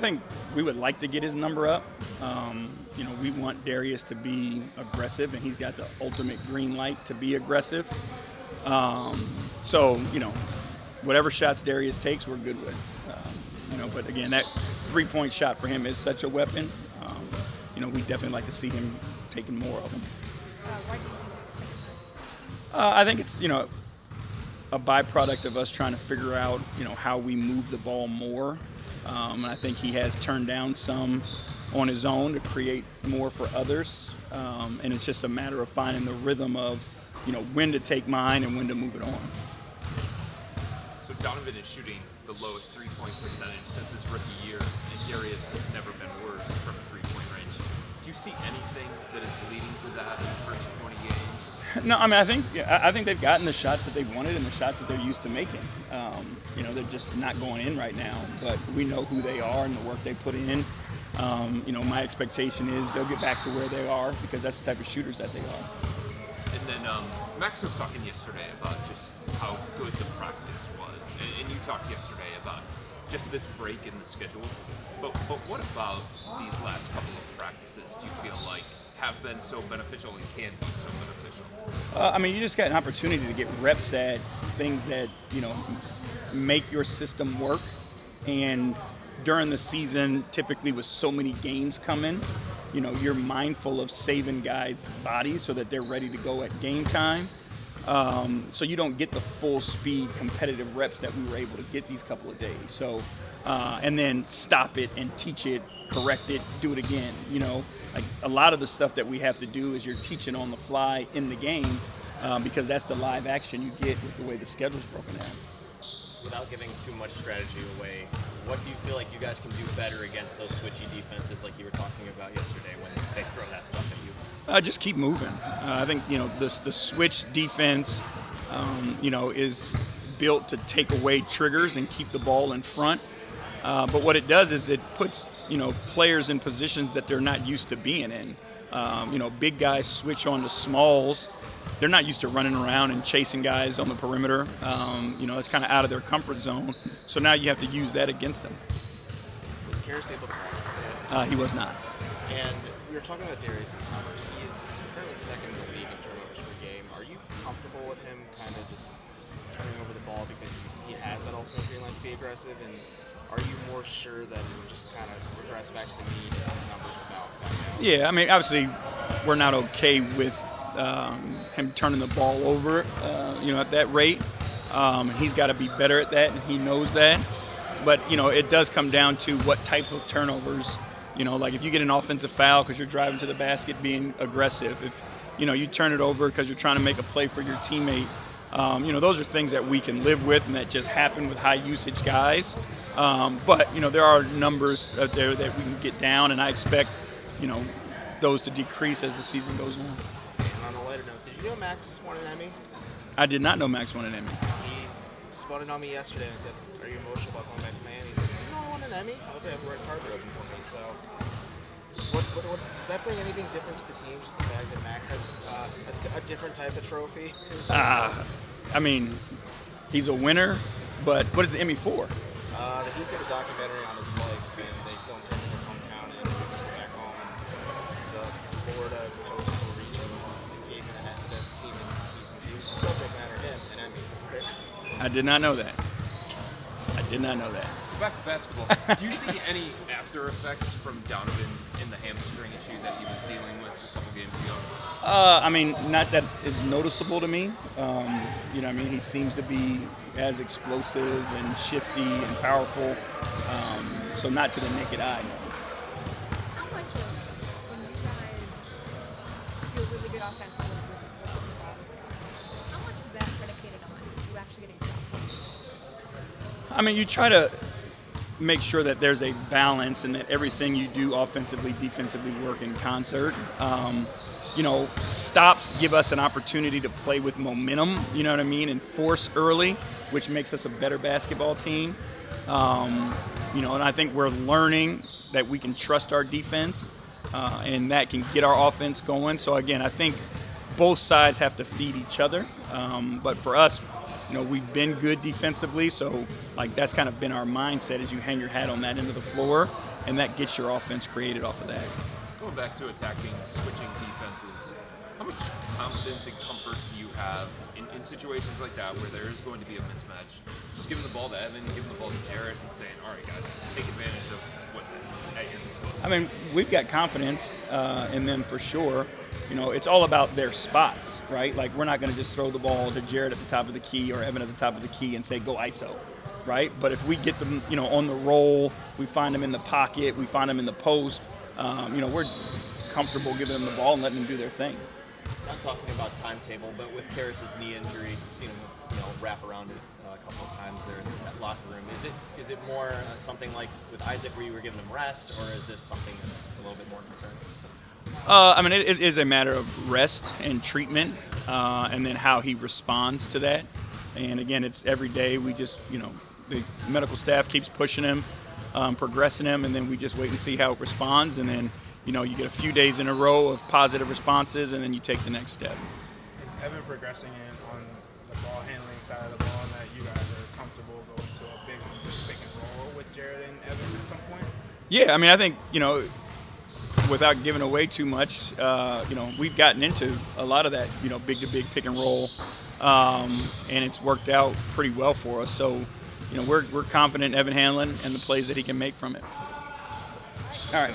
I think we would like to get his number up. We want Darius to be aggressive, and he's got the ultimate green light to be aggressive. So, whatever shots Darius takes, we're good with. But again, that three-point shot for him is such a weapon. We definitely like to see him taking more of them. Why do you think he's taking this? I think it's, a byproduct of us trying to figure out, how we move the ball more. And I think he has turned down some on his own to create more for others. And it's just a matter of finding the rhythm of, when to take mine and when to move it on. So Donovan is shooting the lowest three-point percentage since his rookie year, and Darius has never been worse from three-point range. Do you see anything that is leading to that in the first 20 games? No, I think they've gotten the shots that they wanted and the shots that they're used to making. They're just not going in right now, but we know who they are and the work they put in. My expectation is they'll get back to where they are because that's the type of shooters that they are. And then Max was talking yesterday about just how good the practice was, and you talked yesterday about just this break in the schedule. But what about these last couple of practices do you feel like have been so beneficial and can be so beneficial? You just got an opportunity to get reps at things that, make your system work. And during the season, typically with so many games coming, you're mindful of saving guys' bodies so that they're ready to go at game time. So you don't get the full speed competitive reps that we were able to get these couple of days. So, and then stop it and teach it, correct it, do it again. Like a lot of the stuff that we have to do is you're teaching on the fly in the game because that's the live action you get with the way the schedule's broken down. Without giving too much strategy away, what do you feel like you guys can do better against those switchy defenses like you were talking about yesterday when they throw that stuff at you? Just keep moving. I think, the switch defense, is built to take away triggers and keep the ball in front. But what it does is it puts, players in positions that they're not used to being in. Big guys switch on to smalls. They're not used to running around and chasing guys on the perimeter. It's kind of out of their comfort zone. So now you have to use that against them. Was Karras able to practice today? He was not. And we were talking about Darius's numbers. He is currently second in the league in turnovers per game. Are you comfortable with him kind of just turning over the ball because he has that ultimate green light to be aggressive? And are you more sure that it will just kind of regress back to the mean and his numbers will balance back out? Yeah, obviously we're not okay with him turning the ball over, at that rate. He's got to be better at that, and he knows that. But, it does come down to what type of turnovers. Like if you get an offensive foul because you're driving to the basket being aggressive, if, you turn it over because you're trying to make a play for your teammate, those are things that we can live with and that just happen with high usage guys. But, there are numbers out there that we can get down, and I expect, those to decrease as the season goes on. And on a lighter note, did you know Max won an Emmy? I did not know Max won an Emmy. He spun it on me yesterday and said, "Are you emotional about going back to Miami?" He said, "You know I won an Emmy? I hope they have a red carpet open for me." So, what does that bring anything different to the team? Just the fact that Max has a different type of trophy to his name? He's a winner, but what is the Emmy for? He did a documentary on his life, and they filmed him in his hometown and back home in the Florida coastal region. They gave him the team in decency. He was the subject matter, an Emmy for cricket. I did not know that. So back to basketball. Do you see any after effects from Donovan in the hamstring issue that he was dealing with a couple games ago? Not that is noticeable to me. He seems to be as explosive and shifty and powerful. So not to the naked eye. How much of when you guys feel really good offensively with the ball, how much is that predicated on you actually getting stops on defense? You try to make sure that there's a balance and that everything you do offensively, defensively work in concert. Stops give us an opportunity to play with momentum, and force early, which makes us a better basketball team. And I think we're learning that we can trust our defense, and that can get our offense going. So, again, I think both sides have to feed each other. But for us, we've been good defensively, so that's kind of been our mindset as you hang your hat on that end of the floor. and that gets your offense created off of that. Going back to attacking, switching defenses, how much confidence and comfort do you have in situations like that where there is going to be a mismatch? Just giving the ball to Evan, giving the ball to Jarrett, and saying, all right, guys, take advantage of what's at your disposal. I mean, we've got confidence in them for sure. You know, it's all about their spots, right? Like, we're not going to just throw the ball to Jarrett at the top of the key or Evan at the top of the key and say, go ISO, right? But if we get them, you know, on the roll, we find them in the pocket, we find them in the post, you know, we're comfortable giving them the ball and letting them do their thing. Not talking about timetable, but with Karras' knee injury, you've seen him, wrap around it a couple of times there in that locker room. Is it more something like with Isaac where you were giving him rest, or is this something that's a little bit more concerning? I mean, it is a matter of rest and treatment, and then how he responds to that. And again, it's every day. We just, the medical staff keeps pushing him, progressing him, and then we just wait and see how it responds. And then, you get a few days in a row of positive responses, and then you take the next step. Is Evan progressing in on the ball handling side of the ball, and that you guys are comfortable going to a big pick and roll with Jarrett and Evan at some point? Yeah, I mean, I think, without giving away too much, we've gotten into a lot of that, big-to-big pick and roll, and it's worked out pretty well for us. So, we're confident in Evan Hanlon and the plays that he can make from it. All right.